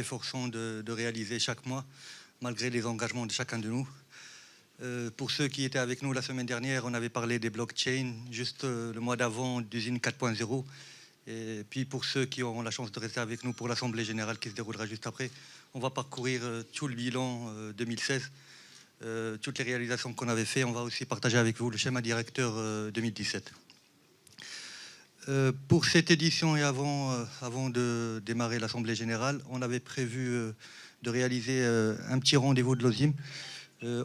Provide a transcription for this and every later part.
efforçons de réaliser chaque mois, malgré les engagements de chacun de nous. Pour ceux qui étaient avec nous la semaine dernière, on avait parlé des blockchains, juste le mois d'avant d'usine 4.0. Et puis pour ceux qui auront la chance de rester avec nous pour l'Assemblée Générale qui se déroulera juste après, on va parcourir tout le bilan 2016, toutes les réalisations qu'on avait fait. On va aussi partager avec vous le schéma directeur 2017. Pour cette édition et avant de démarrer l'Assemblée Générale, on avait prévu de réaliser un petit rendez-vous de l'OSIM.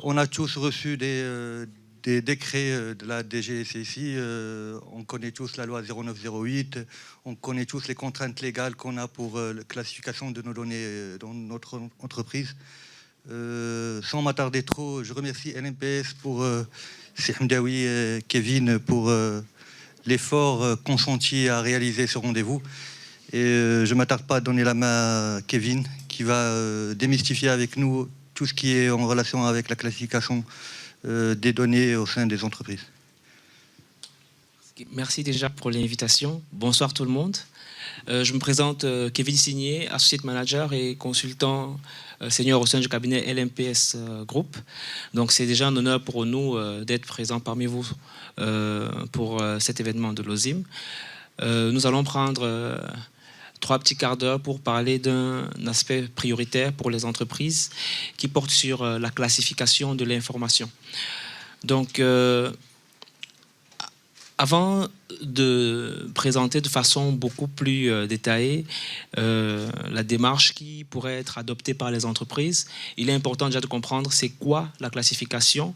On a tous reçu des décrets de la DGSSI, on connaît tous la loi 0908, on connaît tous les contraintes légales qu'on a pour la classification de nos données dans notre entreprise. Sans m'attarder trop, je remercie LMPS pour Hamdaoui et Kevin pour l'effort consenti à réaliser ce rendez-vous. Et je ne m'attarde pas à donner la main à Kevin qui va démystifier avec nous tout ce qui est en relation avec la classification des données au sein des entreprises. Merci déjà pour l'invitation. Bonsoir tout le monde. Je me présente Kevin Signé, associate manager et consultant senior au sein du cabinet LMPS Group. Donc c'est déjà un honneur pour nous d'être présents parmi vous pour cet événement de l'OSIM. Nous allons prendre 3 petits quarts d'heure pour parler d'un aspect prioritaire pour les entreprises qui porte sur la classification de l'information. Donc, avant de présenter de façon beaucoup plus détaillée la démarche qui pourrait être adoptée par les entreprises, il est important déjà de comprendre c'est quoi la classification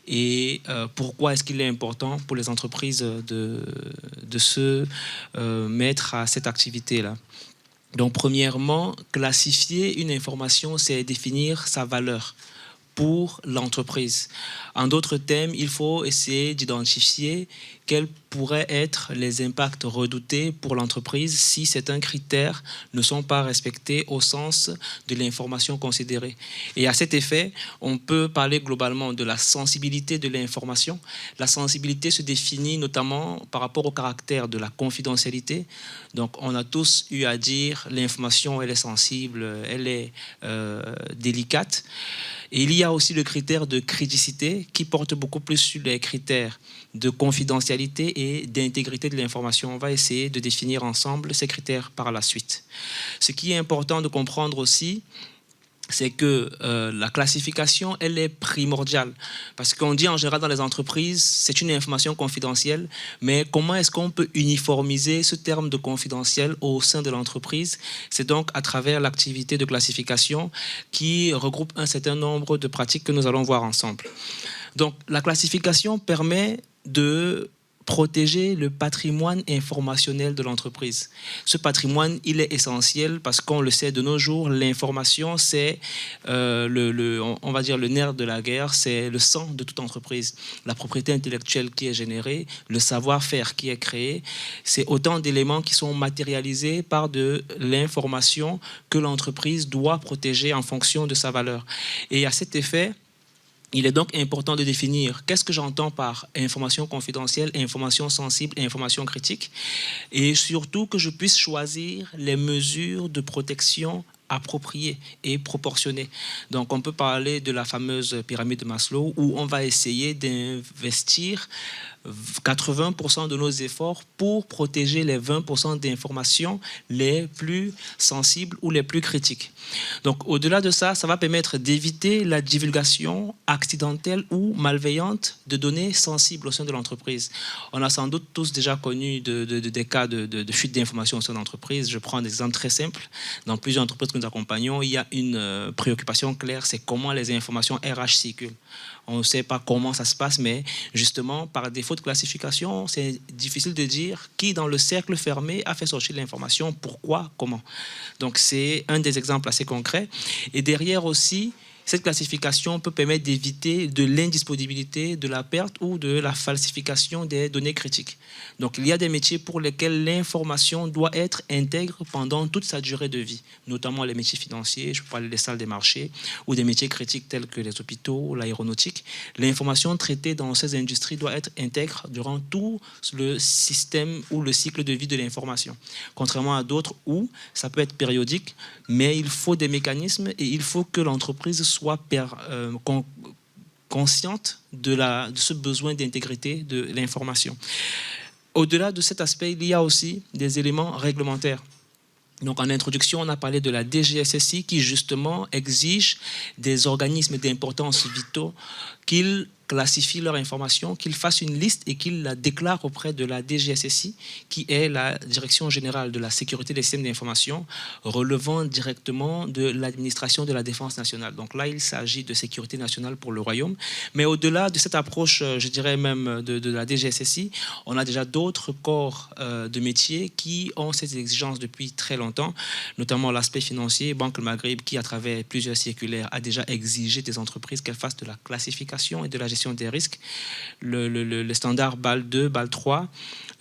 et pourquoi est-ce qu'il est important pour les entreprises de se mettre à cette activité-là. Donc, premièrement, classifier une information, c'est définir sa valeur pour l'entreprise. En d'autres termes, il faut essayer d'identifier quels pourraient être les impacts redoutés pour l'entreprise si certains critères ne sont pas respectés au sens de l'information considérée. Et à cet effet, on peut parler globalement de la sensibilité de l'information. La sensibilité se définit notamment par rapport au caractère de la confidentialité. Donc, on a tous eu à dire l'information, elle est sensible, elle est délicate. Et il y a aussi le critère de criticité qui porte beaucoup plus sur les critères de confidentialité et d'intégrité de l'information. On va essayer de définir ensemble ces critères par la suite. Ce qui est important de comprendre aussi, c'est que la classification, elle est primordiale. Parce qu'on dit en général dans les entreprises, c'est une information confidentielle, mais comment est-ce qu'on peut uniformiser ce terme de confidentiel au sein de l'entreprise? C'est donc à travers l'activité de classification qui regroupe un certain nombre de pratiques que nous allons voir ensemble. Donc la classification permet de protéger le patrimoine informationnel de l'entreprise. Ce patrimoine, il est essentiel parce qu'on le sait de nos jours, l'information, c'est on va dire le nerf de la guerre, c'est le sang de toute entreprise. La propriété intellectuelle qui est générée, le savoir-faire qui est créé, c'est autant d'éléments qui sont matérialisés par de l'information que l'entreprise doit protéger en fonction de sa valeur. Et à cet effet, il est donc important de définir qu'est-ce que j'entends par information confidentielle, information sensible et information critique, et surtout que je puisse choisir les mesures de protection appropriées et proportionnées. Donc on peut parler de la fameuse pyramide de Maslow où on va essayer d'investir 80% de nos efforts pour protéger les 20% d'informations les plus sensibles ou les plus critiques. Donc, au-delà de ça, ça va permettre d'éviter la divulgation accidentelle ou malveillante de données sensibles au sein de l'entreprise. On a sans doute tous déjà connu des cas de fuite d'informations au sein de l'entreprise. Je prends un exemple très simple. Dans plusieurs entreprises que nous accompagnons, il y a une préoccupation claire, c'est comment les informations RH circulent. On ne sait pas comment ça se passe, mais justement, par défaut de classification, c'est difficile de dire qui, dans le cercle fermé, a fait sortir l'information, pourquoi, comment. Donc, c'est un des exemples assez concrets. Et derrière aussi, cette classification peut permettre d'éviter de l'indisponibilité, de la perte ou de la falsification des données critiques. Donc, il y a des métiers pour lesquels l'information doit être intègre pendant toute sa durée de vie, notamment les métiers financiers, je peux parler des salles des marchés, ou des métiers critiques tels que les hôpitaux, l'aéronautique. L'information traitée dans ces industries doit être intègre durant tout le système ou le cycle de vie de l'information. Contrairement à d'autres où ça peut être périodique, mais il faut des mécanismes et il faut que l'entreprise soit consciente de ce besoin d'intégrité de l'information. Au-delà de cet aspect, il y a aussi des éléments réglementaires. Donc, en introduction, on a parlé de la DGSSI qui, justement, exige des organismes d'importance vitaux qu'ils classifient leur information, qu'ils fassent une liste et qu'ils la déclarent auprès de la DGSSI, qui est la Direction générale de la sécurité des systèmes d'information, relevant directement de l'administration de la défense nationale. Donc là, il s'agit de sécurité nationale pour le Royaume. Mais au-delà de cette approche, je dirais même de la DGSSI, on a déjà d'autres corps de métiers qui ont ces exigences depuis très longtemps, notamment l'aspect financier. Banque Le Maghreb, qui, à travers plusieurs circulaires, a déjà exigé des entreprises qu'elles fassent de la classification et de la gestion des risques, le standard BAL 2, BAL 3,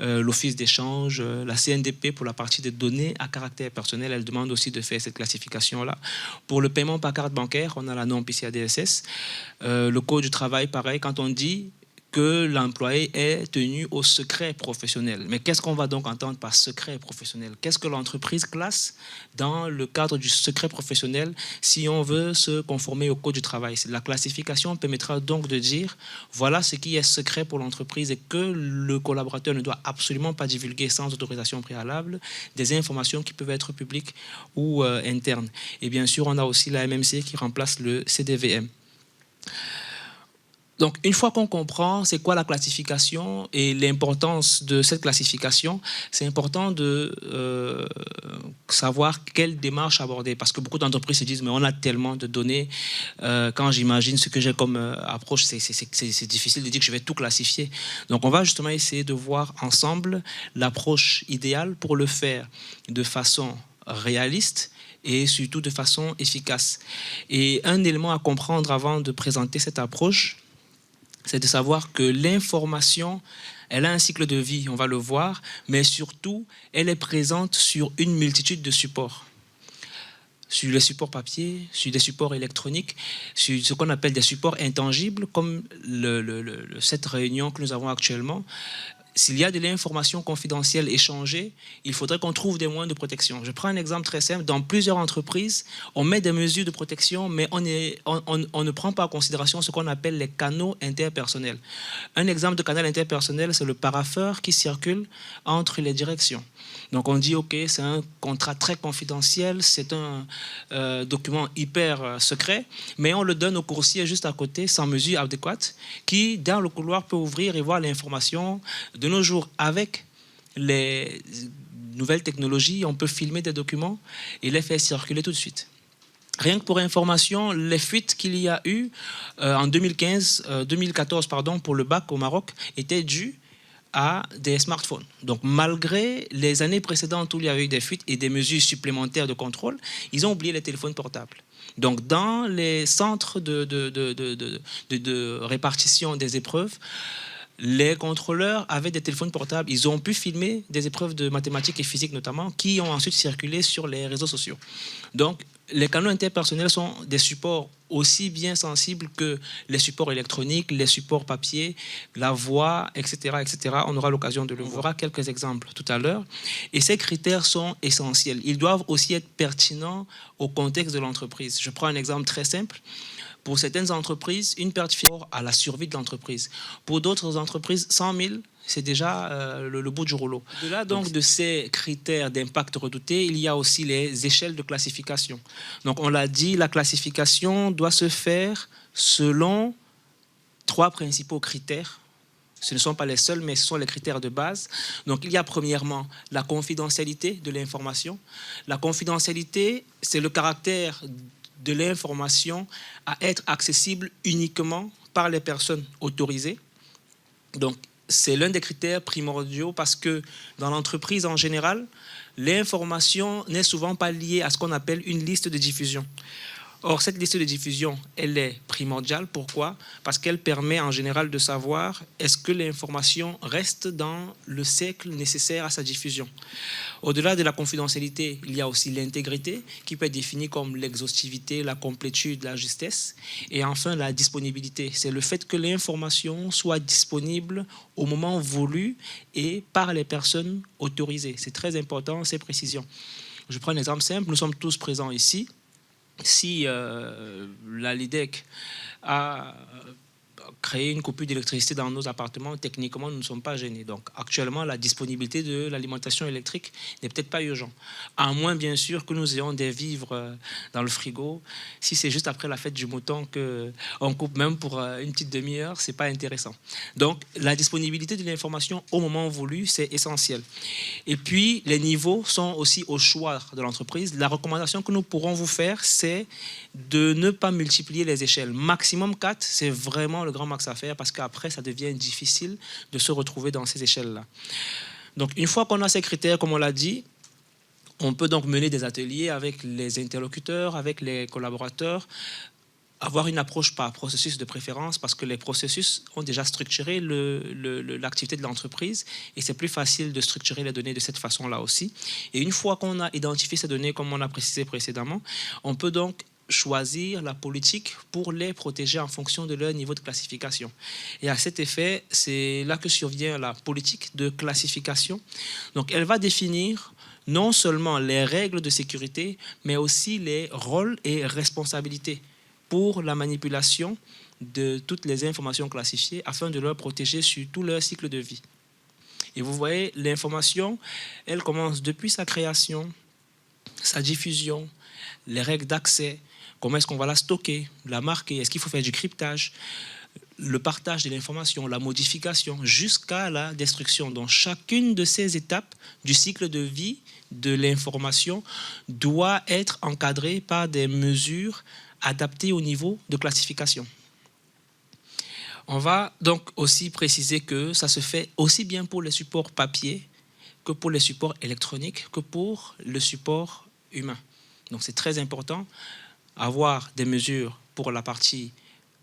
l'Office d'échange, la CNDP pour la partie des données à caractère personnel, elle demande aussi de faire cette classification-là. Pour le paiement par carte bancaire, on a la norme PCI DSS. Le Code du travail, pareil, quand on dit que l'employé est tenu au secret professionnel. Mais qu'est-ce qu'on va donc entendre par secret professionnel? Qu'est-ce que l'entreprise classe dans le cadre du secret professionnel si on veut se conformer au Code du travail? La classification permettra donc de dire voilà ce qui est secret pour l'entreprise et que le collaborateur ne doit absolument pas divulguer sans autorisation préalable des informations qui peuvent être publiques ou internes. Et bien sûr, on a aussi la MMC qui remplace le CDVM. Donc, une fois qu'on comprend c'est quoi la classification et l'importance de cette classification, c'est important de savoir quelle démarche aborder. Parce que beaucoup d'entreprises se disent, mais on a tellement de données. Quand j'imagine ce que j'ai comme approche, c'est difficile de dire que je vais tout classifier. Donc, on va justement essayer de voir ensemble l'approche idéale pour le faire de façon réaliste et surtout de façon efficace. Et un élément à comprendre avant de présenter cette approche, c'est de savoir que l'information, elle a un cycle de vie, on va le voir, mais surtout, elle est présente sur une multitude de supports. Sur les supports papier, sur des supports électroniques, sur ce qu'on appelle des supports intangibles, comme cette réunion que nous avons actuellement. S'il y a de l'information confidentielle échangée, il faudrait qu'on trouve des moyens de protection. Je prends un exemple très simple. Dans plusieurs entreprises, on met des mesures de protection, mais on ne prend pas en considération ce qu'on appelle les canaux interpersonnels. Un exemple de canal interpersonnel, c'est le parapheur qui circule entre les directions. Donc on dit, OK, c'est un contrat très confidentiel, c'est un document hyper secret, mais on le donne au coursier juste à côté, sans mesure adéquate, qui, dans le couloir, peut ouvrir et voir l'information. De nos jours, avec les nouvelles technologies, on peut filmer des documents et les faire circuler tout de suite. Rien que pour information, les fuites qu'il y a eu en 2014 pour le bac au Maroc étaient dues à des smartphones. Donc, malgré les années précédentes où il y avait eu des fuites et des mesures supplémentaires de contrôle, ils ont oublié les téléphones portables. Donc, dans les centres de répartition des épreuves, les contrôleurs avaient des téléphones portables. Ils ont pu filmer des épreuves de mathématiques et physique notamment, qui ont ensuite circulé sur les réseaux sociaux. Donc, les canaux interpersonnels sont des supports aussi bien sensibles que les supports électroniques, les supports papier, la voix, etc., etc. On aura l'occasion de le voir. On verra quelques exemples tout à l'heure. Et ces critères sont essentiels. Ils doivent aussi être pertinents au contexte de l'entreprise. Je prends un exemple très simple. Pour certaines entreprises, une perte financière à la survie de l'entreprise. Pour d'autres entreprises, 100 000, c'est déjà le bout du rouleau. De-delà donc de ces critères d'impact redoutés, il y a aussi les échelles de classification. Donc on l'a dit, la classification doit se faire selon 3 principaux critères. Ce ne sont pas les seuls, mais ce sont les critères de base. Donc il y a premièrement la confidentialité de l'information. La confidentialité, c'est le caractère de l'information à être accessible uniquement par les personnes autorisées. Donc, c'est l'un des critères primordiaux parce que dans l'entreprise en général, l'information n'est souvent pas liée à ce qu'on appelle une liste de diffusion. Or, cette liste de diffusion, elle est primordiale. Pourquoi? Parce qu'elle permet en général de savoir est-ce que l'information reste dans le cercle nécessaire à sa diffusion. Au-delà de la confidentialité, il y a aussi l'intégrité qui peut être définie comme l'exhaustivité, la complétude, la justesse. Et enfin, la disponibilité. C'est le fait que l'information soit disponible au moment voulu et par les personnes autorisées. C'est très important, ces précisions. Je prends un exemple simple. Nous sommes tous présents ici. Si la LIDEC a créé une coupure d'électricité dans nos appartements, techniquement, nous ne sommes pas gênés. Donc, actuellement, la disponibilité de l'alimentation électrique n'est peut-être pas urgente. À moins, bien sûr, que nous ayons des vivres dans le frigo. Si c'est juste après la fête du mouton qu'on coupe même pour une petite demi-heure, ce n'est pas intéressant. Donc, la disponibilité de l'information au moment voulu, c'est essentiel. Et puis, les niveaux sont aussi au choix de l'entreprise. La recommandation que nous pourrons vous faire, c'est de ne pas multiplier les échelles. Maximum 4, c'est vraiment le grand max à faire parce qu'après, ça devient difficile de se retrouver dans ces échelles-là. Donc, une fois qu'on a ces critères, comme on l'a dit, on peut donc mener des ateliers avec les interlocuteurs, avec les collaborateurs, avoir une approche par processus de préférence parce que les processus ont déjà structuré l'activité de l'entreprise et c'est plus facile de structurer les données de cette façon-là aussi. Et une fois qu'on a identifié ces données, comme on a précisé précédemment, on peut donc choisir la politique pour les protéger en fonction de leur niveau de classification. Et à cet effet, c'est là que survient la politique de classification. Donc, elle va définir non seulement les règles de sécurité, mais aussi les rôles et responsabilités pour la manipulation de toutes les informations classifiées afin de leur protéger sur tout leur cycle de vie. Et vous voyez, l'information, elle commence depuis sa création, sa diffusion, les règles d'accès, comment est-ce qu'on va la stocker, la marquer, est-ce qu'il faut faire du cryptage, le partage de l'information, la modification, jusqu'à la destruction. Donc, chacune de ces étapes du cycle de vie de l'information doit être encadrée par des mesures adaptées au niveau de classification. On va donc aussi préciser que ça se fait aussi bien pour les supports papier que pour les supports électroniques, que pour le support humain. Donc, c'est très important avoir des mesures pour la partie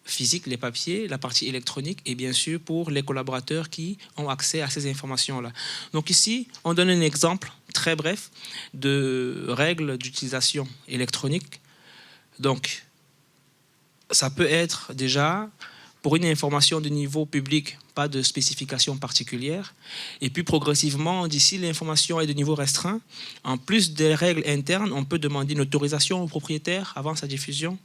physique, les papiers, la partie électronique et bien sûr pour les collaborateurs qui ont accès à ces informations-là. Donc ici, on donne un exemple très bref de règles d'utilisation électronique. Donc, ça peut être déjà pour une information de niveau public, pas de spécification particulière. Et puis progressivement, d'ici l'information est de niveau restreint, en plus des règles internes, on peut demander une autorisation au propriétaire avant sa diffusion.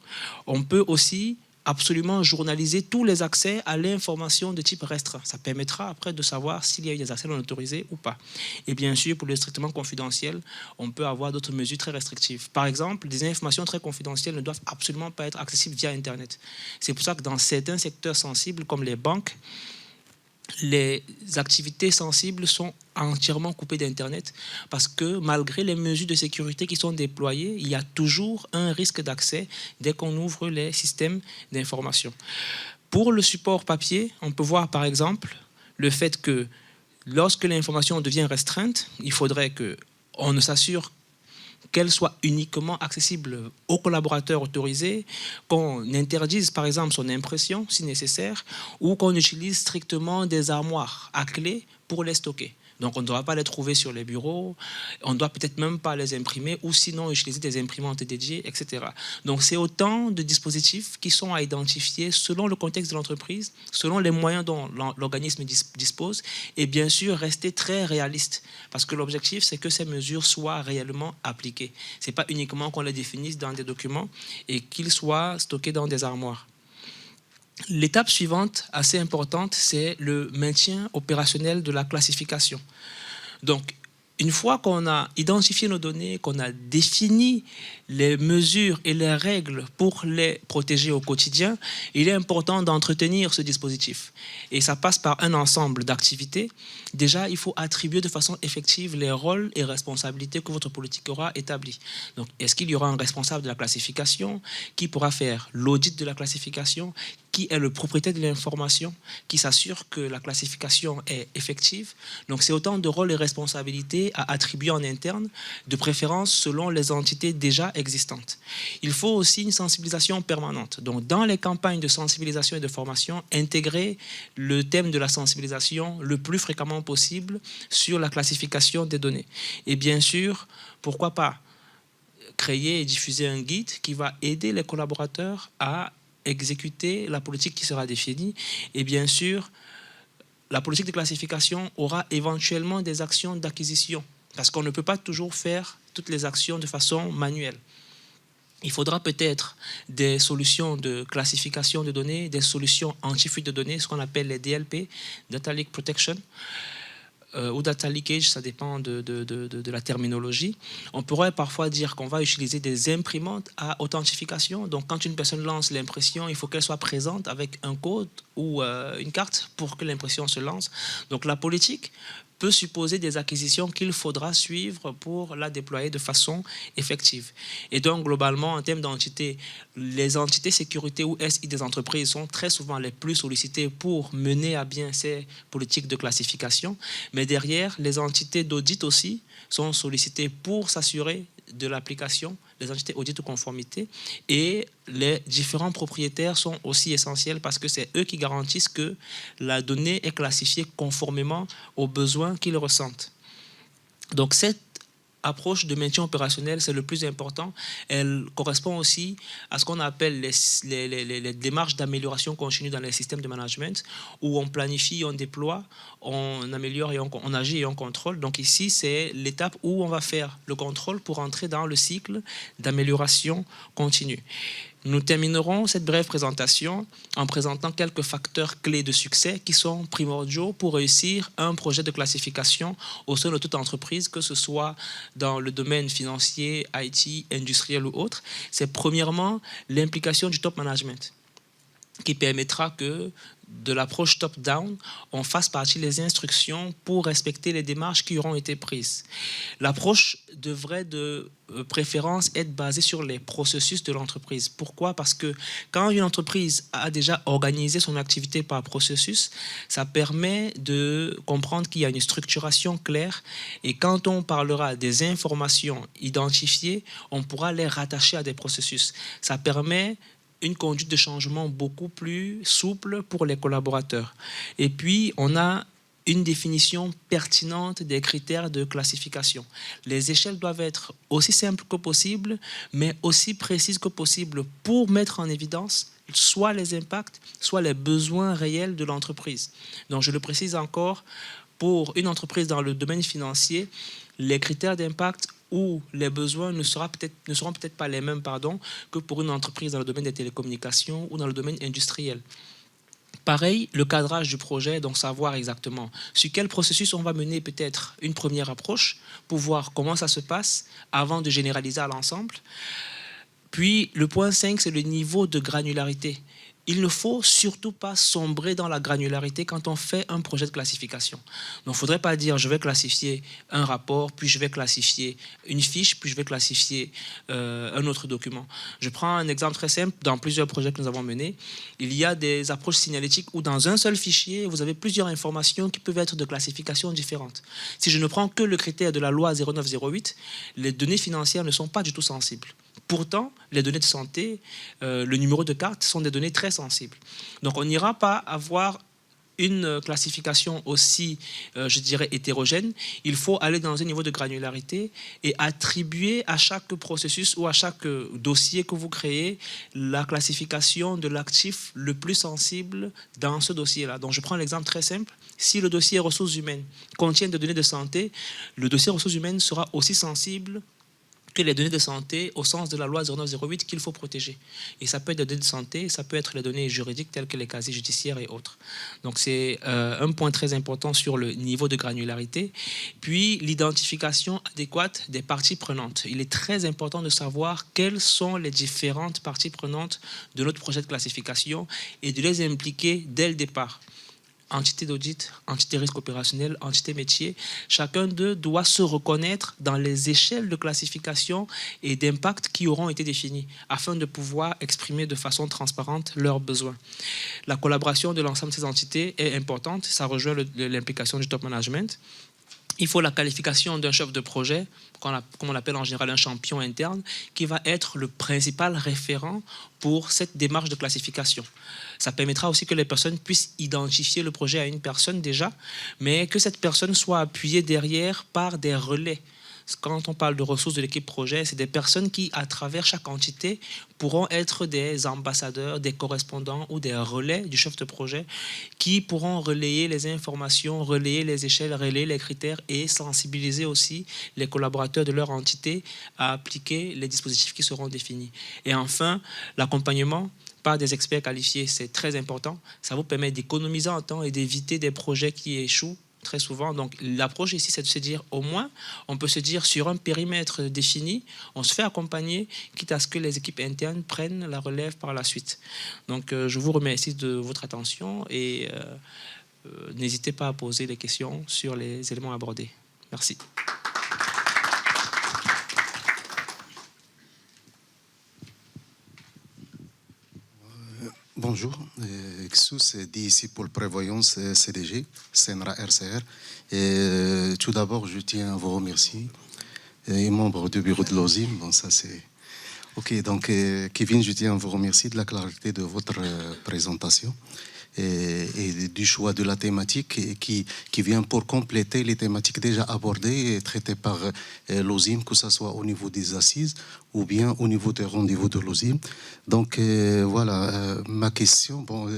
On peut aussi absolument journaliser tous les accès à l'information de type restreint. Ça permettra après de savoir s'il y a eu des accès non autorisés ou pas. Et bien sûr, pour le strictement confidentiel, on peut avoir d'autres mesures très restrictives. Par exemple, des informations très confidentielles ne doivent absolument pas être accessibles via Internet. C'est pour ça que dans certains secteurs sensibles, comme les banques, les activités sensibles sont entièrement coupées d'Internet parce que malgré les mesures de sécurité qui sont déployées, il y a toujours un risque d'accès dès qu'on ouvre les systèmes d'information. Pour le support papier, on peut voir par exemple le fait que lorsque l'information devient restreinte, il faudrait qu'on ne s'assure qu'elle soit uniquement accessible aux collaborateurs autorisés, qu'on interdise par exemple son impression si nécessaire, ou qu'on utilise strictement des armoires à clé pour les stocker. Donc on ne doit pas les trouver sur les bureaux, on ne doit peut-être même pas les imprimer, ou sinon utiliser des imprimantes dédiées, etc. Donc c'est autant de dispositifs qui sont à identifier selon le contexte de l'entreprise, selon les moyens dont l'organisme dispose, et bien sûr rester très réaliste, parce que l'objectif c'est que ces mesures soient réellement appliquées. Ce n'est pas uniquement qu'on les définisse dans des documents et qu'ils soient stockés dans des armoires. L'étape suivante, assez importante, c'est le maintien opérationnel de la classification. Donc, une fois qu'on a identifié nos données, qu'on a défini les mesures et les règles pour les protéger au quotidien, il est important d'entretenir ce dispositif. Et ça passe par un ensemble d'activités. Déjà, il faut attribuer de façon effective les rôles et responsabilités que votre politique aura établis. Donc, est-ce qu'il y aura un responsable de la classification qui pourra faire l'audit de la classification, qui est le propriétaire de l'information, qui s'assure que la classification est effective. Donc c'est autant de rôles et responsabilités à attribuer en interne, de préférence selon les entités déjà existantes. Il faut aussi une sensibilisation permanente. Donc dans les campagnes de sensibilisation et de formation, intégrer le thème de la sensibilisation le plus fréquemment possible sur la classification des données. Et bien sûr, pourquoi pas créer et diffuser un guide qui va aider les collaborateurs à exécuter la politique qui sera définie. Et bien sûr, la politique de classification aura éventuellement des actions d'acquisition, parce qu'on ne peut pas toujours faire toutes les actions de façon manuelle. Il faudra peut-être des solutions de classification de données, des solutions anti-fuite de données, ce qu'on appelle les DLP, Data Leak Protection, ou data leakage, ça dépend de la terminologie. On pourrait parfois dire qu'on va utiliser des imprimantes à authentification. Donc, quand une personne lance l'impression, il faut qu'elle soit présente avec un code ou une carte pour que l'impression se lance. Donc, la politique peut supposer des acquisitions qu'il faudra suivre pour la déployer de façon effective. Et donc, globalement, en termes d'entités, les entités sécurité ou SI des entreprises sont très souvent les plus sollicitées pour mener à bien ces politiques de classification. Mais derrière, les entités d'audit aussi sont sollicitées pour s'assurer de l'application, les entités audit de conformité, et les différents propriétaires sont aussi essentiels parce que c'est eux qui garantissent que la donnée est classifiée conformément aux besoins qu'ils ressentent. Donc cette approche de maintien opérationnel, c'est le plus important. Elle correspond aussi à ce qu'on appelle les démarches d'amélioration continue dans les systèmes de management, où on planifie, on déploie, on améliore, et on agit et on contrôle. Donc ici, c'est l'étape où on va faire le contrôle pour entrer dans le cycle d'amélioration continue. Nous terminerons cette brève présentation en présentant quelques facteurs clés de succès qui sont primordiaux pour réussir un projet de classification au sein de toute entreprise, que ce soit dans le domaine financier, IT, industriel ou autre. C'est premièrement l'implication du top management, qui permettra que de l'approche top-down, on fasse partie des instructions pour respecter les démarches qui auront été prises. L'approche devrait de préférence être basée sur les processus de l'entreprise. Pourquoi? Parce que quand une entreprise a déjà organisé son activité par processus, ça permet de comprendre qu'il y a une structuration claire, et quand on parlera des informations identifiées, on pourra les rattacher à des processus. Ça permet une conduite de changement beaucoup plus souple pour les collaborateurs. Et puis, on a une définition pertinente des critères de classification. Les échelles doivent être aussi simples que possible, mais aussi précises que possible pour mettre en évidence soit les impacts, soit les besoins réels de l'entreprise. Donc, je le précise encore, pour une entreprise dans le domaine financier, les critères d'impact où les besoins ne seront peut-être pas les mêmes que pour une entreprise dans le domaine des télécommunications ou dans le domaine industriel. Pareil, le cadrage du projet, donc savoir exactement sur quel processus on va mener peut-être une première approche pour voir comment ça se passe avant de généraliser à l'ensemble. Puis le point 5, c'est le niveau de granularité. Il ne faut surtout pas sombrer dans la granularité quand on fait un projet de classification. Donc, il ne faudrait pas dire je vais classifier un rapport, puis je vais classifier une fiche, puis je vais classifier un autre document. Je prends un exemple très simple. Dans plusieurs projets que nous avons menés, il y a des approches signalétiques où dans un seul fichier, vous avez plusieurs informations qui peuvent être de classification différentes. Si je ne prends que le critère de la loi 0908, les données financières ne sont pas du tout sensibles. Pourtant, les données de santé, le numéro de carte sont des données très sensibles. Donc, on n'ira pas avoir une classification aussi, je dirais, hétérogène. Il faut aller dans un niveau de granularité et attribuer à chaque processus ou à chaque dossier que vous créez la classification de l'actif le plus sensible dans ce dossier-là. Donc, je prends l'exemple très simple. Si le dossier ressources humaines contient des données de santé, le dossier ressources humaines sera aussi sensible que les données de santé au sens de la loi 0908 qu'il faut protéger. Et ça peut être des données de santé, ça peut être les données juridiques telles que les casiers judiciaires et autres. Donc c'est un point très important sur le niveau de granularité. Puis l'identification adéquate des parties prenantes. Il est très important de savoir quelles sont les différentes parties prenantes de notre projet de classification et de les impliquer dès le départ. entité d'audit, entité risque opérationnel, entité métier, chacun d'eux doit se reconnaître dans les échelles de classification et d'impact qui auront été définies afin de pouvoir exprimer de façon transparente leurs besoins. La collaboration de l'ensemble de ces entités est importante, ça rejoint l'implication du top management. Il faut la qualification d'un chef de projet, comme on l'appelle en général un champion interne, qui va être le principal référent pour cette démarche de classification. Ça permettra aussi que les personnes puissent identifier le projet à une personne déjà, mais que cette personne soit appuyée derrière par des relais. Quand on parle de ressources de l'équipe projet, c'est des personnes qui, à travers chaque entité, pourront être des ambassadeurs, des correspondants ou des relais du chef de projet qui pourront relayer les informations, relayer les échelles, relayer les critères et sensibiliser aussi les collaborateurs de leur entité à appliquer les dispositifs qui seront définis. Et enfin, l'accompagnement par des experts qualifiés, c'est très important. Ça vous permet d'économiser en temps et d'éviter des projets qui échouent très souvent. Donc l'approche ici, c'est de se dire, au moins, on peut se dire sur un périmètre défini, on se fait accompagner, quitte à ce que les équipes internes prennent la relève par la suite. Donc je vous remercie de votre attention et n'hésitez pas à poser des questions sur les éléments abordés. Merci. Bonjour, Xous, DICI Pôle Prévoyance CDG, CNRA RCR. Et tout d'abord, je tiens à vous remercier. Et membre du bureau de l'OSIM, bon, ça c'est... Ok, donc Kevin, je tiens à vous remercier de la clarté de votre présentation et du choix de la thématique qui vient pour compléter les thématiques déjà abordées et traitées par l'OSIM, que ce soit au niveau des assises ou bien au niveau des rendez-vous de l'OSIM. Donc voilà, ma question, bon,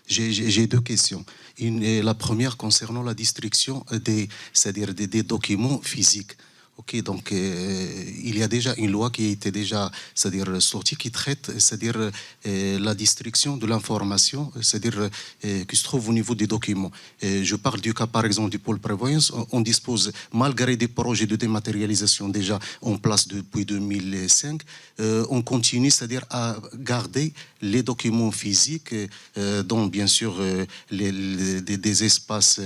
j'ai deux questions. La première concernant la destruction c'est-à-dire des documents physiques. Ok, donc il y a déjà une loi qui a été déjà, c'est-à-dire sortie, qui traite, c'est-à-dire la destruction de l'information, c'est-à-dire qui se trouve au niveau des documents. Je parle du cas, par exemple, du pôle prévoyance. On dispose, malgré des projets de dématérialisation déjà en place depuis 2005, on continue, c'est-à-dire à garder les documents physiques, dont bien sûr des espaces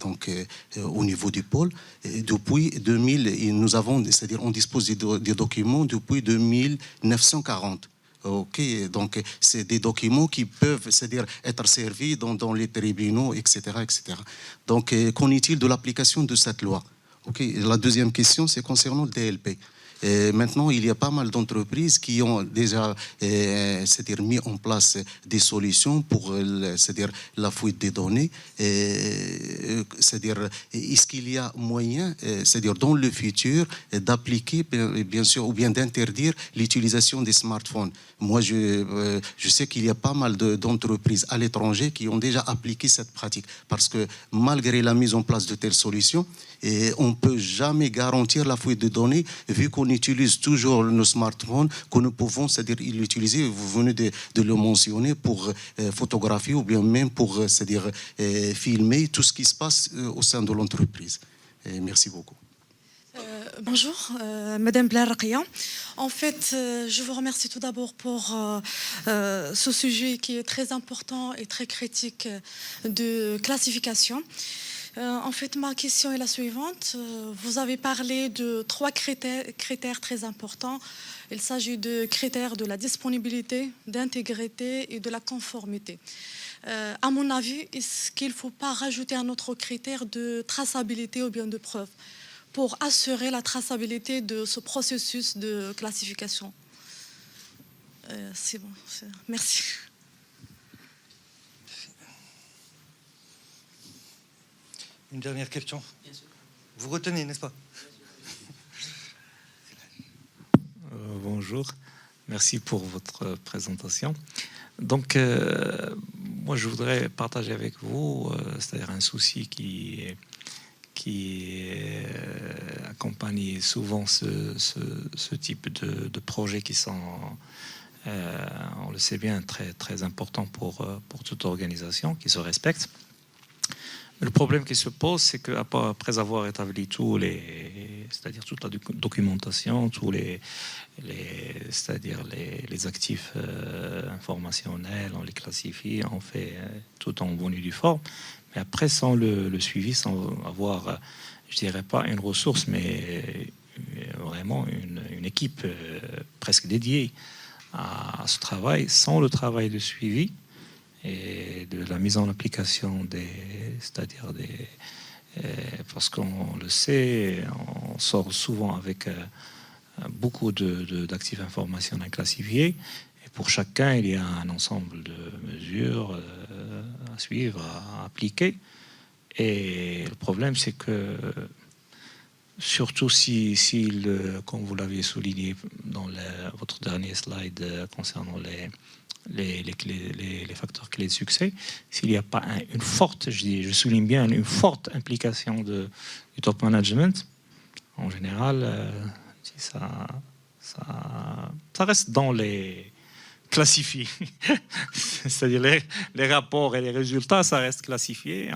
donc au niveau du pôle. Depuis 2000, nous avons, c'est-à-dire on dispose des documents depuis 1940. Ok, donc c'est des documents qui peuvent, c'est-à-dire être servis dans les tribunaux, etc., etc. Donc, qu'en est-il de l'application de cette loi? Ok, la deuxième question, c'est concernant le DLP. Maintenant, il y a pas mal d'entreprises qui ont déjà c'est-à-dire mis en place des solutions pour c'est-à-dire la fuite des données. C'est-à-dire, est-ce qu'il y a moyen, c'est-à-dire dans le futur, d'appliquer, bien sûr, ou bien d'interdire l'utilisation des smartphones? Moi, je sais qu'il y a pas mal d'entreprises à l'étranger qui ont déjà appliqué cette pratique, parce que malgré la mise en place de telles solutions, on ne peut jamais garantir la fuite de données, vu qu'on utilise toujours nos smartphones, que nous pouvons, c'est-à-dire l'utiliser, vous venez de le mentionner, pour photographier ou bien même pour, c'est-à-dire filmer tout ce qui se passe au sein de l'entreprise. Merci beaucoup. Bonjour, Madame Blarakia. En fait, je vous remercie tout d'abord pour ce sujet qui est très important et très critique de classification. En fait, ma question est la suivante. Vous avez parlé de 3 critères très importants. Il s'agit de critères de la disponibilité, d'intégrité et de la conformité. À mon avis, est-ce qu'il ne faut pas rajouter un autre critère de traçabilité ou bien de preuve pour assurer la traçabilité de ce processus de classification? C'est bon, merci. Une dernière question. Vous retenez, n'est-ce pas? Bonjour, merci pour votre présentation. Donc, moi, je voudrais partager avec vous, c'est-à-dire un souci qui accompagne souvent ce type de projets qui sont, on le sait bien, très, très importants pour toute organisation qui se respecte. Le problème qui se pose, c'est qu'après avoir établi c'est-à-dire toute la documentation, c'est-à-dire les actifs informationnels, on les classifie, on fait tout en bonne et due forme. Mais après, sans le suivi, sans avoir, je dirais pas une ressource, mais vraiment une équipe presque dédiée à ce travail, sans le travail de suivi et de la mise en application parce qu'on le sait, on sort souvent avec beaucoup d'actifs informationnels classifiés, et pour chacun il y a un ensemble de mesures à suivre, à appliquer, et le problème c'est que surtout comme vous l'aviez souligné dans votre dernier slide concernant les facteurs clés de succès, s'il n'y a pas une forte, je souligne bien, une forte implication du top management, en général, ça reste dans les classifiés. C'est-à-dire les rapports et les résultats, ça reste classifié.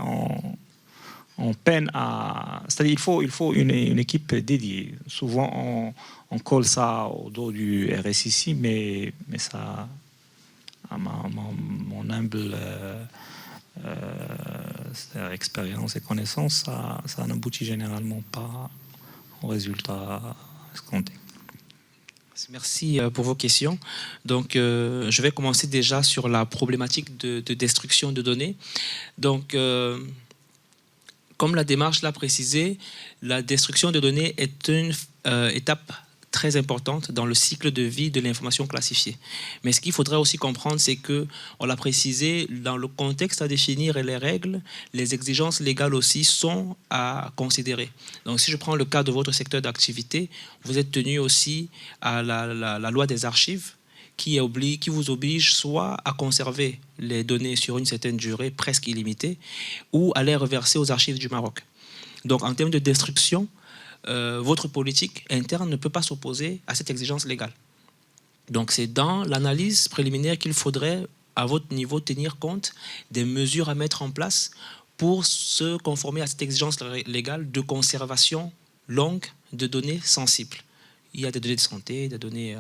On peine à... C'est-à-dire il faut une équipe dédiée. Souvent, on colle ça au dos du RSIC, mais ça... à mon humble expérience et connaissance, ça n'aboutit généralement pas au résultat escompté. Merci pour vos questions. Donc, je vais commencer déjà sur la problématique de destruction de données. Donc, comme la démarche l'a précisé, la destruction de données est une étape très importante dans le cycle de vie de l'information classifiée. Mais ce qu'il faudrait aussi comprendre, c'est que, on l'a précisé, dans le contexte à définir et les règles, les exigences légales aussi sont à considérer. Donc, si je prends le cas de votre secteur d'activité, vous êtes tenu aussi à la loi des archives qui vous oblige soit à conserver les données sur une certaine durée presque illimitée ou à les reverser aux archives du Maroc. Donc, en termes de destruction, votre politique interne ne peut pas s'opposer à cette exigence légale. Donc c'est dans l'analyse préliminaire qu'il faudrait, à votre niveau, tenir compte des mesures à mettre en place pour se conformer à cette exigence légale de conservation longue de données sensibles. Il y a des données de santé, des données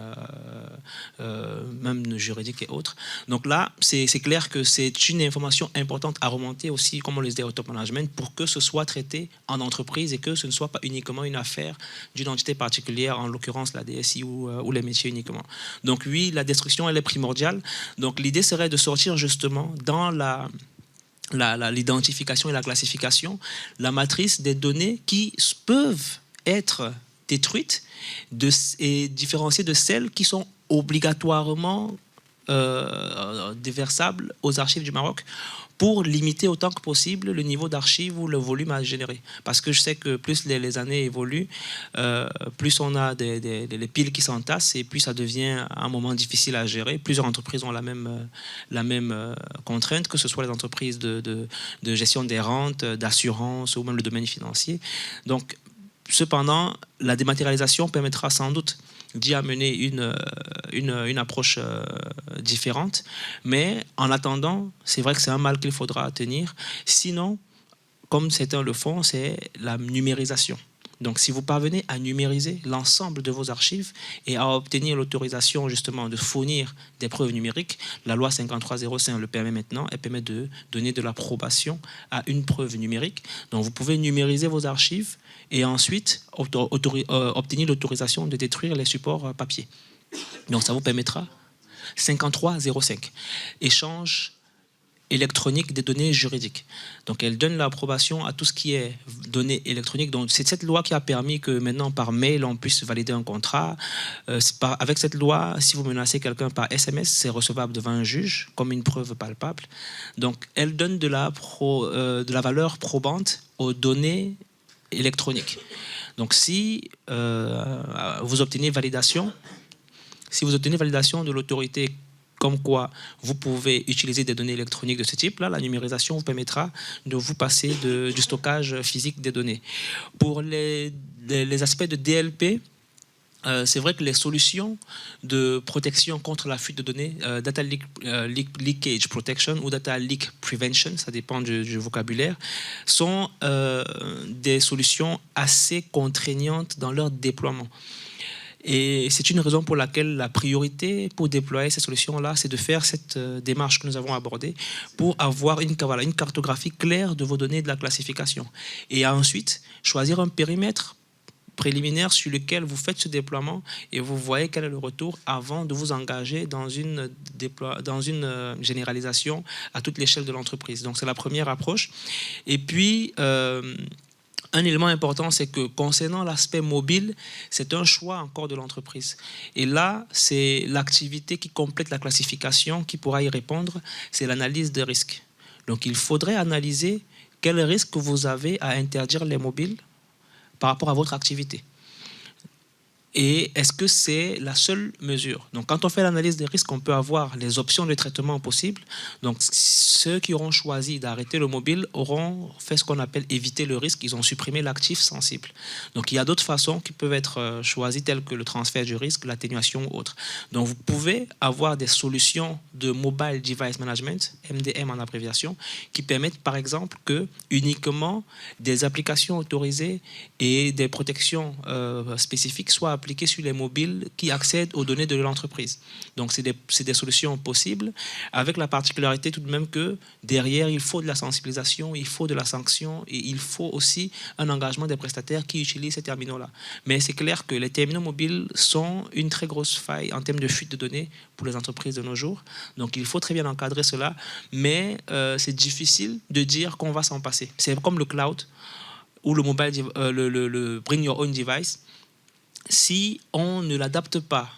même juridiques et autres. Donc là, c'est clair que c'est une information importante à remonter aussi, comme on le disait, au top management, pour que ce soit traité en entreprise et que ce ne soit pas uniquement une affaire d'une entité particulière, en l'occurrence la DSI ou les métiers uniquement. Donc oui, la destruction, elle est primordiale. Donc l'idée serait de sortir justement dans l'identification et la classification, la matrice des données qui peuvent être détruites et différenciées de celles qui sont obligatoirement déversables aux archives du Maroc pour limiter autant que possible le niveau d'archives ou le volume à générer. Parce que je sais que plus les années évoluent, plus on a les piles qui s'entassent et puis ça devient un moment difficile à gérer. Plusieurs entreprises ont la même contrainte, que ce soit les entreprises de gestion des rentes, d'assurance ou même le domaine financier. Donc, cependant, la dématérialisation permettra sans doute d'y amener une approche différente. Mais en attendant, c'est vrai que c'est un mal qu'il faudra tenir. Sinon, comme certains le font, c'est la numérisation. Donc, si vous parvenez à numériser l'ensemble de vos archives et à obtenir l'autorisation justement de fournir des preuves numériques, la loi 5305 le permet maintenant. Elle permet de donner de l'approbation à une preuve numérique. Donc, vous pouvez numériser vos archives et ensuite obtenir l'autorisation de détruire les supports papier. Donc, ça vous permettra 5305. Échange électronique des données juridiques. Donc, elle donne l'approbation à tout ce qui est données électroniques. Donc, c'est cette loi qui a permis que maintenant, par mail, on puisse valider un contrat. Avec cette loi, si vous menacez quelqu'un par SMS, c'est recevable devant un juge comme une preuve palpable. Donc, elle donne de la valeur probante aux données électroniques. Donc, si vous obtenez validation de l'autorité comme quoi vous pouvez utiliser des données électroniques de ce type-là, la numérisation vous permettra de vous passer du stockage physique des données. Pour les aspects de DLP, c'est vrai que les solutions de protection contre la fuite de données, data leakage protection ou data leak prevention, ça dépend du vocabulaire, sont des solutions assez contraignantes dans leur déploiement. Et c'est une raison pour laquelle la priorité pour déployer ces solutions-là, c'est de faire cette démarche que nous avons abordée pour avoir une cartographie claire de vos données de la classification. Et ensuite, choisir un périmètre préliminaire sur lequel vous faites ce déploiement et vous voyez quel est le retour avant de vous engager dans une généralisation à toute l'échelle de l'entreprise. Donc c'est la première approche. Et puis, un élément important, c'est que concernant l'aspect mobile, c'est un choix encore de l'entreprise. Et là, c'est l'activité qui complète la classification qui pourra y répondre, c'est l'analyse des risques. Donc il faudrait analyser quels risques vous avez à interdire les mobiles par rapport à votre activité. Et est-ce que c'est la seule mesure? Donc, quand on fait l'analyse des risques, on peut avoir les options de traitement possibles. Donc, ceux qui auront choisi d'arrêter le mobile auront fait ce qu'on appelle éviter le risque. Ils ont supprimé l'actif sensible. Donc, il y a d'autres façons qui peuvent être choisies, telles que le transfert du risque, l'atténuation ou autre. Donc, vous pouvez avoir des solutions de Mobile Device Management, MDM en abréviation, qui permettent, par exemple, que uniquement des applications autorisées et des protections spécifiques soient appliquées sur les mobiles qui accèdent aux données de l'entreprise. Donc, c'est des solutions possibles, avec la particularité tout de même que derrière, il faut de la sensibilisation, il faut de la sanction et il faut aussi un engagement des prestataires qui utilisent ces terminaux-là. Mais c'est clair que les terminaux mobiles sont une très grosse faille en termes de fuite de données pour les entreprises de nos jours. Donc, il faut très bien encadrer cela, mais c'est difficile de dire qu'on va s'en passer. C'est comme le cloud ou le mobile, le bring your own device. Si on ne l'adopte pas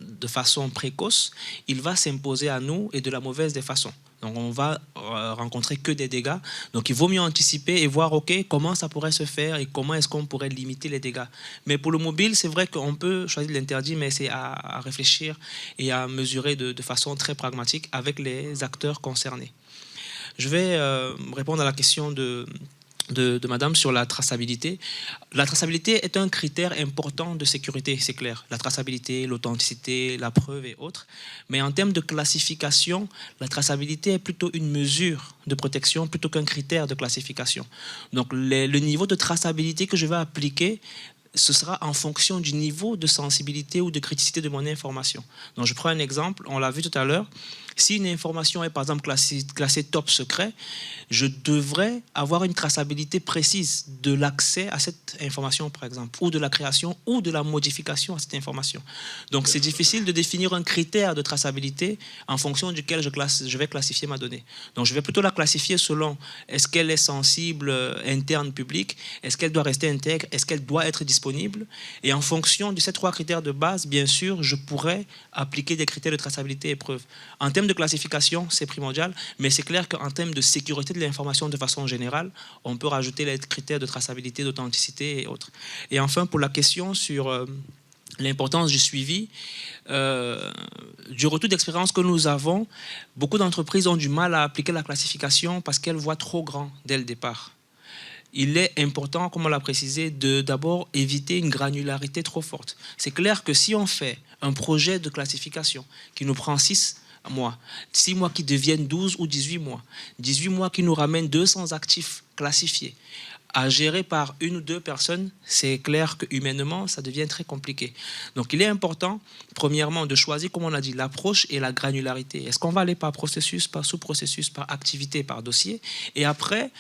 de façon précoce, il va s'imposer à nous et de la mauvaise des façons. Donc on va rencontrer que des dégâts. Donc il vaut mieux anticiper et voir comment ça pourrait se faire et comment est-ce qu'on pourrait limiter les dégâts. Mais pour le mobile, c'est vrai qu'on peut choisir l'interdit, mais c'est à réfléchir et à mesurer de façon très pragmatique avec les acteurs concernés. Je vais répondre à la question de madame sur la traçabilité. La traçabilité est un critère important de sécurité, c'est clair. La traçabilité, l'authenticité, la preuve et autres. Mais en termes de classification, la traçabilité est plutôt une mesure de protection plutôt qu'un critère de classification. Donc le niveau de traçabilité que je vais appliquer, ce sera en fonction du niveau de sensibilité ou de criticité de mon information. Donc je prends un exemple, on l'a vu tout à l'heure. Si une information est par exemple classée top secret, je devrais avoir une traçabilité précise de l'accès à cette information par exemple, ou de la création ou de la modification à cette information. Donc c'est difficile de définir un critère de traçabilité en fonction duquel je vais classifier ma donnée. Donc je vais plutôt la classifier selon est-ce qu'elle est sensible, interne, publique, est-ce qu'elle doit rester intègre, est-ce qu'elle doit être disponible. Et en fonction de ces trois critères de base, bien sûr, je pourrais appliquer des critères de traçabilité et preuve. En termes de classification, c'est primordial, mais c'est clair qu'en termes de sécurité de l'information de façon générale, on peut rajouter les critères de traçabilité, d'authenticité et autres. Et enfin, pour la question sur l'importance du suivi, du retour d'expérience que nous avons, beaucoup d'entreprises ont du mal à appliquer la classification parce qu'elles voient trop grand dès le départ. Il est important, comme on l'a précisé, de d'abord éviter une granularité trop forte. C'est clair que si on fait un projet de classification qui nous prend 6 mois qui deviennent 12 ou 18 mois, 18 mois qui nous ramènent 200 actifs classifiés, à gérer par une ou deux personnes, c'est clair que humainement, ça devient très compliqué. Donc, il est important, premièrement, de choisir, comme on a dit, l'approche et la granularité. Est-ce qu'on va aller par processus, par sous-processus, par activité, par dossier? Et après,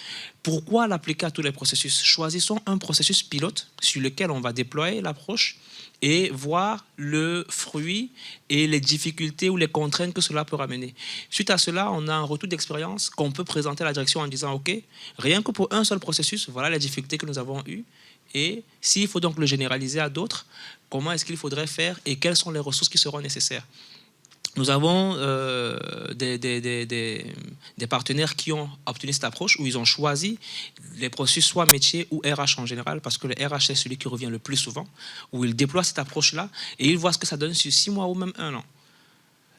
pourquoi l'appliquer à tous les processus? Choisissons un processus pilote sur lequel on va déployer l'approche et voir le fruit et les difficultés ou les contraintes que cela peut ramener. Suite à cela, on a un retour d'expérience qu'on peut présenter à la direction en disant « Ok, rien que pour un seul processus, voilà les difficultés que nous avons eues. Et s'il faut donc le généraliser à d'autres, comment est-ce qu'il faudrait faire et quelles sont les ressources qui seront nécessaires ?» Nous avons des partenaires qui ont obtenu cette approche où ils ont choisi les processus soit métier ou RH en général, parce que le RH c'est celui qui revient le plus souvent, où ils déploient cette approche-là et ils voient ce que ça donne sur 6 mois ou même 1 an.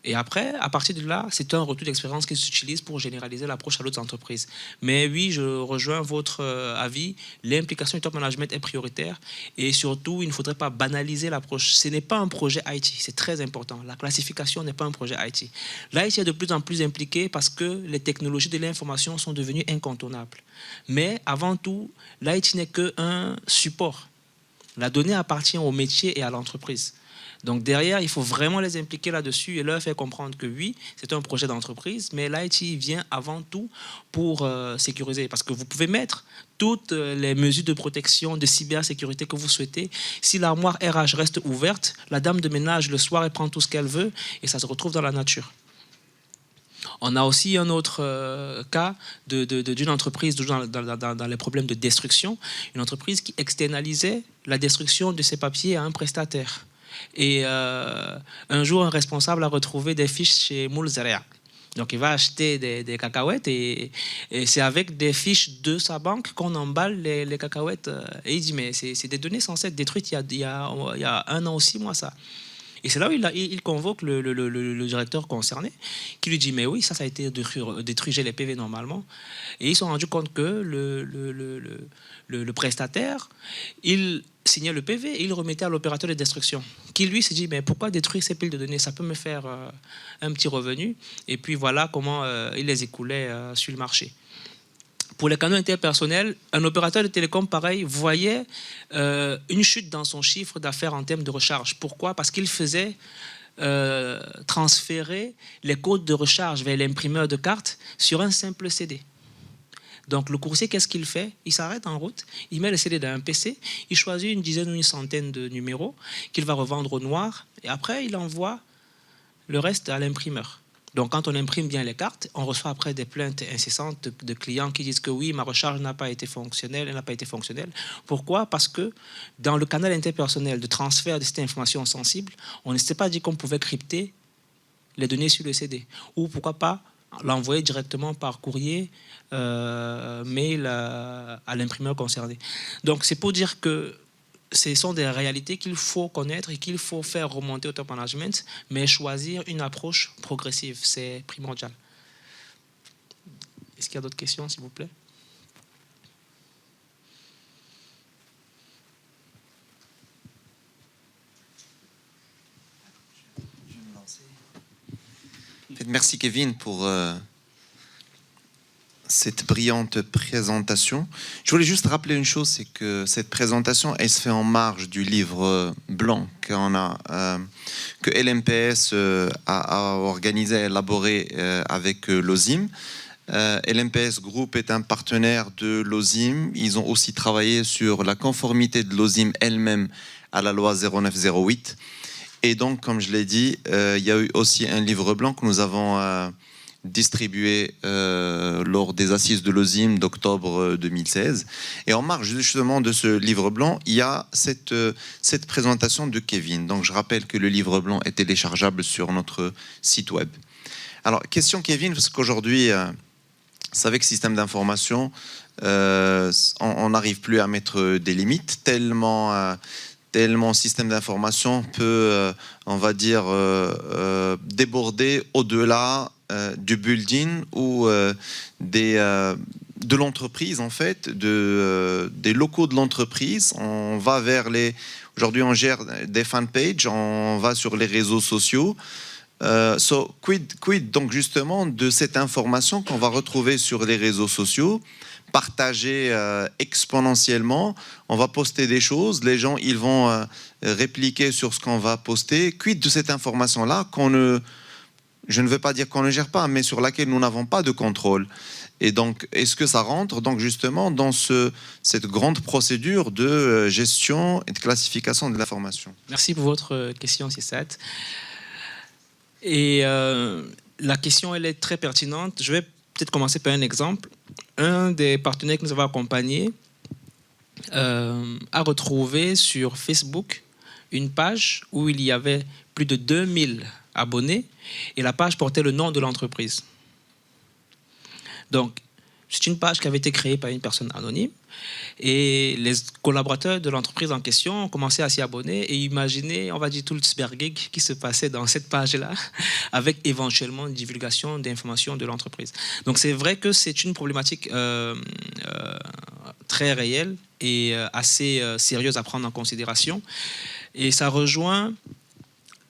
Et après, à partir de là, c'est un retour d'expérience qui s'utilise pour généraliser l'approche à d'autres entreprises. Mais oui, je rejoins votre avis. L'implication du top management est prioritaire. Et surtout, il ne faudrait pas banaliser l'approche. Ce n'est pas un projet IT, c'est très important. La classification n'est pas un projet IT. L'IT est de plus en plus impliqué parce que les technologies de l'information sont devenues incontournables. Mais avant tout, l'IT n'est qu'un support. La donnée appartient au métier et à l'entreprise. Donc derrière, il faut vraiment les impliquer là-dessus et leur faire comprendre que oui, c'est un projet d'entreprise, mais l'IT vient avant tout pour sécuriser. Parce que vous pouvez mettre toutes les mesures de protection, de cybersécurité que vous souhaitez. Si l'armoire RH reste ouverte, la dame de ménage, le soir, elle prend tout ce qu'elle veut et ça se retrouve dans la nature. On a aussi un autre cas d'une entreprise dans les problèmes de destruction, une entreprise qui externalisait la destruction de ses papiers à un prestataire. Et un jour, un responsable a retrouvé des fiches chez Moulzeria. Donc, il va acheter des cacahuètes et c'est avec des fiches de sa banque qu'on emballe les cacahuètes. Et il dit, mais c'est des données censées être détruites il y a 1 an ou 6 mois, ça. Et c'est là où il convoque le directeur concerné, qui lui dit, mais oui, ça a été détruit, j'ai les PV normalement. Et ils se sont rendus compte que le prestataire, il signait le PV et il remettait à l'opérateur de destruction, qui lui s'est dit, mais pourquoi détruire ces piles de données, ça peut me faire un petit revenu. Et puis voilà comment il les écoulait sur le marché. Pour les canaux interpersonnels, un opérateur de télécom, pareil, voyait une chute dans son chiffre d'affaires en termes de recharge. Pourquoi? Parce qu'il faisait transférer les codes de recharge vers l'imprimeur de cartes sur un simple CD. Donc le coursier, qu'est-ce qu'il fait? Il s'arrête en route, il met le CD dans un PC, il choisit une dizaine ou une centaine de numéros qu'il va revendre au noir, et après il envoie le reste à l'imprimeur. Donc, quand on imprime bien les cartes, on reçoit après des plaintes incessantes de clients qui disent que oui, ma recharge n'a pas été fonctionnelle, elle n'a pas été fonctionnelle. Pourquoi? Parce que dans le canal interpersonnel de transfert de cette information sensible, on ne s'était pas dit qu'on pouvait crypter les données sur le CD. Ou pourquoi pas l'envoyer directement par courrier, mail à l'imprimeur concerné. Donc, c'est pour dire que ce sont des réalités qu'il faut connaître et qu'il faut faire remonter au top management, mais choisir une approche progressive, c'est primordial. Est-ce qu'il y a d'autres questions, s'il vous plaît? Merci Kevin pour cette brillante présentation. Je voulais juste rappeler une chose, c'est que cette présentation, elle se fait en marge du livre blanc que LMPS a organisé, élaboré avec l'OSIM. LMPS Group est un partenaire de l'OSIM. Ils ont aussi travaillé sur la conformité de l'OSIM elle-même à la loi 0908. Et donc, comme je l'ai dit, il y a eu aussi un livre blanc que nous avons distribué lors des assises de l'OSIM d'octobre 2016. Et en marge justement de ce livre blanc, il y a cette présentation de Kevin. Donc je rappelle que le livre blanc est téléchargeable sur notre site web. Alors, question Kevin, parce qu'aujourd'hui, c'est avec système d'information, on n'arrive plus à mettre des limites, tellement système d'information peut, on va dire, déborder au-delà du building ou de l'entreprise, en fait, des locaux de l'entreprise. On va vers les... Aujourd'hui, on gère des fanpages, on va sur les réseaux sociaux. Quid donc justement de cette information qu'on va retrouver sur les réseaux sociaux, partagée exponentiellement. On va poster des choses, les gens ils vont répliquer sur ce qu'on va poster. Quid de cette information-là je ne veux pas dire qu'on ne gère pas, mais sur laquelle nous n'avons pas de contrôle. Et donc, est-ce que ça rentre donc justement dans cette grande procédure de gestion et de classification de l'information? Merci pour votre question, Cissat. Et la question, elle est très pertinente. Je vais peut-être commencer par un exemple. Un des partenaires que nous avons accompagnés a retrouvé sur Facebook une page où il y avait plus de 2000 abonnés et la page portait le nom de l'entreprise. Donc, C'est une page qui avait été créée par une personne anonyme. Et les collaborateurs de l'entreprise en question ont commencé à s'y abonner et imaginer, on va dire, tout le spergig qui se passait dans cette page-là, avec éventuellement une divulgation d'informations de l'entreprise. Donc c'est vrai que c'est une problématique très réelle et assez sérieuse à prendre en considération. Et ça rejoint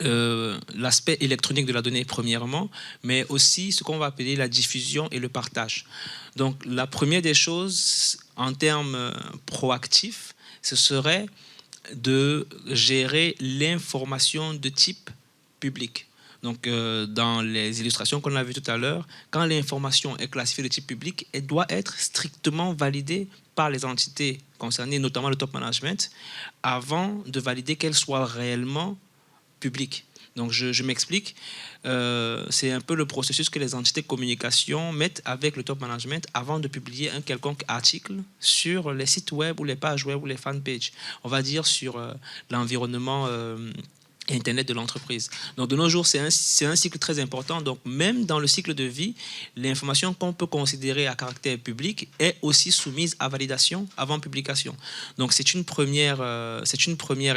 l'aspect électronique de la donnée premièrement, mais aussi ce qu'on va appeler la diffusion et le partage. Donc la première des choses en termes proactifs, ce serait de gérer l'information de type public. Donc dans les illustrations qu'on a vues tout à l'heure, quand l'information est classifiée de type public, elle doit être strictement validée par les entités concernées, notamment le top management, avant de valider qu'elle soit réellement public. Donc je m'explique, c'est un peu le processus que les entités de communication mettent avec le top management avant de publier un quelconque article sur les sites web ou les pages web ou les fanpages, on va dire sur l'environnement Internet de l'entreprise. Donc de nos jours, c'est un cycle très important. Donc même dans le cycle de vie, l'information qu'on peut considérer à caractère public est aussi soumise à validation avant publication. Donc c'est une première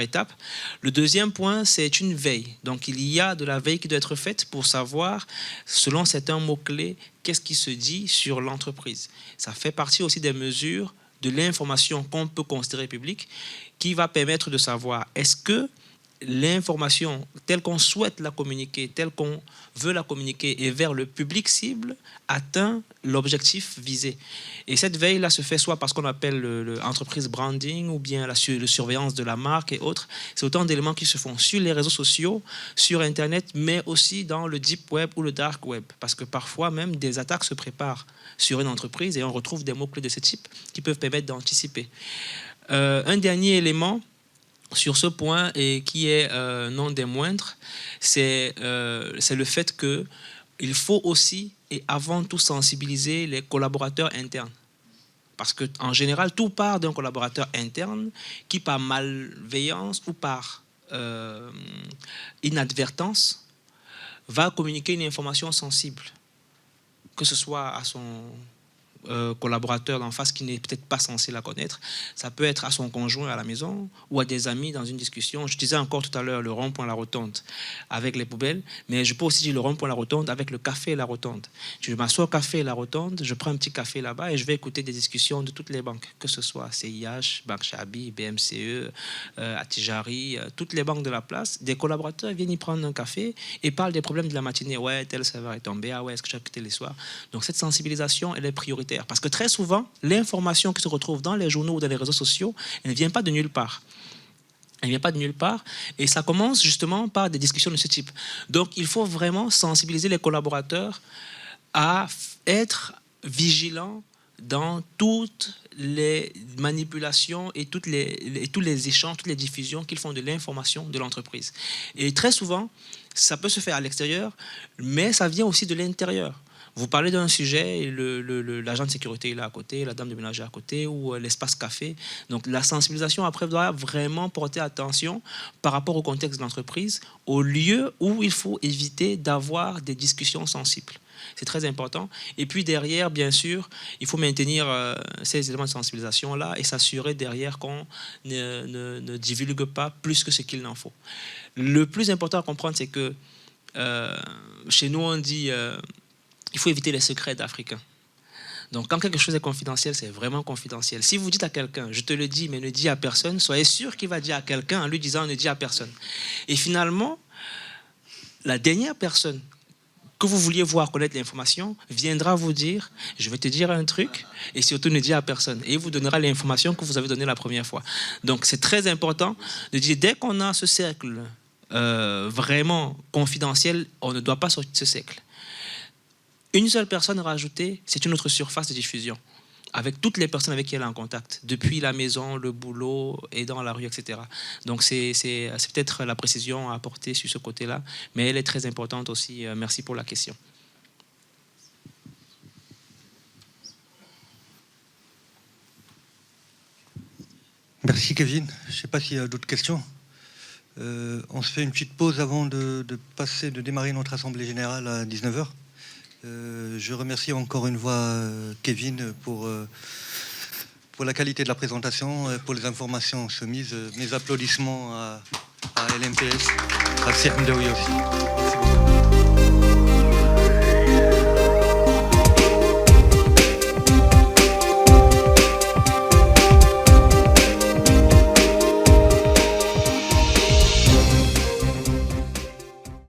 étape. Le deuxième point, c'est une veille. Donc il y a de la veille qui doit être faite pour savoir, selon certains mots-clés, qu'est-ce qui se dit sur l'entreprise. Ça fait partie aussi des mesures de l'information qu'on peut considérer publique qui va permettre de savoir est-ce que l'information telle qu'on souhaite la communiquer, telle qu'on veut la communiquer et vers le public cible atteint l'objectif visé. Et cette veille-là se fait soit parce qu'on appelle l'entreprise branding ou bien la surveillance de la marque et autres. C'est autant d'éléments qui se font sur les réseaux sociaux, sur Internet, mais aussi dans le deep web ou le dark web. Parce que parfois même des attaques se préparent sur une entreprise et on retrouve des mots-clés de ce type qui peuvent permettre d'anticiper. Un dernier élément sur ce point et qui est non des moindres, c'est le fait qu'il faut aussi et avant tout sensibiliser les collaborateurs internes. Parce qu'en général, tout part d'un collaborateur interne qui, par malveillance ou par inadvertance, va communiquer une information sensible, que ce soit à son collaborateur d'en face qui n'est peut-être pas censé la connaître. Ça peut être à son conjoint à la maison ou à des amis dans une discussion. Je disais encore tout à l'heure le rond-point La Rotonde avec les poubelles, mais je peux aussi dire le rond-point La Rotonde avec le café La Rotonde. Je m'assois au café La Rotonde, je prends un petit café là-bas et je vais écouter des discussions de toutes les banques, que ce soit CIH, Banque Chabi, BMCE, Attijari, toutes les banques de la place. Des collaborateurs viennent y prendre un café et parlent des problèmes de la matinée. Ouais, tel serveur est tombé, ah ouais, est-ce que j'ai écouté les soirs? Donc cette sensibilisation, elle est prioritaire. Parce que très souvent, l'information qui se retrouve dans les journaux ou dans les réseaux sociaux, elle ne vient pas de nulle part. Elle ne vient pas de nulle part. Et ça commence justement par des discussions de ce type. Donc, il faut vraiment sensibiliser les collaborateurs à être vigilants dans toutes les manipulations et tous les échanges, toutes les diffusions qu'ils font de l'information de l'entreprise. Et très souvent, ça peut se faire à l'extérieur, mais ça vient aussi de l'intérieur. Vous parlez d'un sujet, l'agent de sécurité est là à côté, la dame de ménage est à côté, ou l'espace café. Donc la sensibilisation après doit vraiment porter attention par rapport au contexte de l'entreprise, au lieu où il faut éviter d'avoir des discussions sensibles. C'est très important. Et puis derrière, bien sûr, il faut maintenir ces éléments de sensibilisation-là et s'assurer derrière qu'on ne divulgue pas plus que ce qu'il n'en faut. Le plus important à comprendre, c'est que chez nous, on dit... il faut éviter les secrets d'Africains. Donc, quand quelque chose est confidentiel, c'est vraiment confidentiel. Si vous dites à quelqu'un, je te le dis, mais ne dis à personne, soyez sûr qu'il va dire à quelqu'un en lui disant, ne dis à personne. Et finalement, la dernière personne que vous vouliez voir connaître l'information viendra vous dire, je vais te dire un truc, et surtout ne dis à personne. Et il vous donnera l'information que vous avez donnée la première fois. Donc, c'est très important de dire, dès qu'on a ce cercle vraiment confidentiel, on ne doit pas sortir de ce cercle. Une seule personne rajoutée, c'est une autre surface de diffusion, avec toutes les personnes avec qui elle est en contact, depuis la maison, le boulot, et dans la rue, etc. Donc c'est peut-être la précision à apporter sur ce côté-là, mais elle est très importante aussi. Merci pour la question. Merci Kevin. Je ne sais pas s'il y a d'autres questions. On se fait une petite pause avant de démarrer notre assemblée générale à 19h. Je remercie encore une fois Kevin pour la qualité de la présentation, pour les informations soumises. Mes applaudissements à LMPS, à Sir Mdaoui aussi. Merci beaucoup.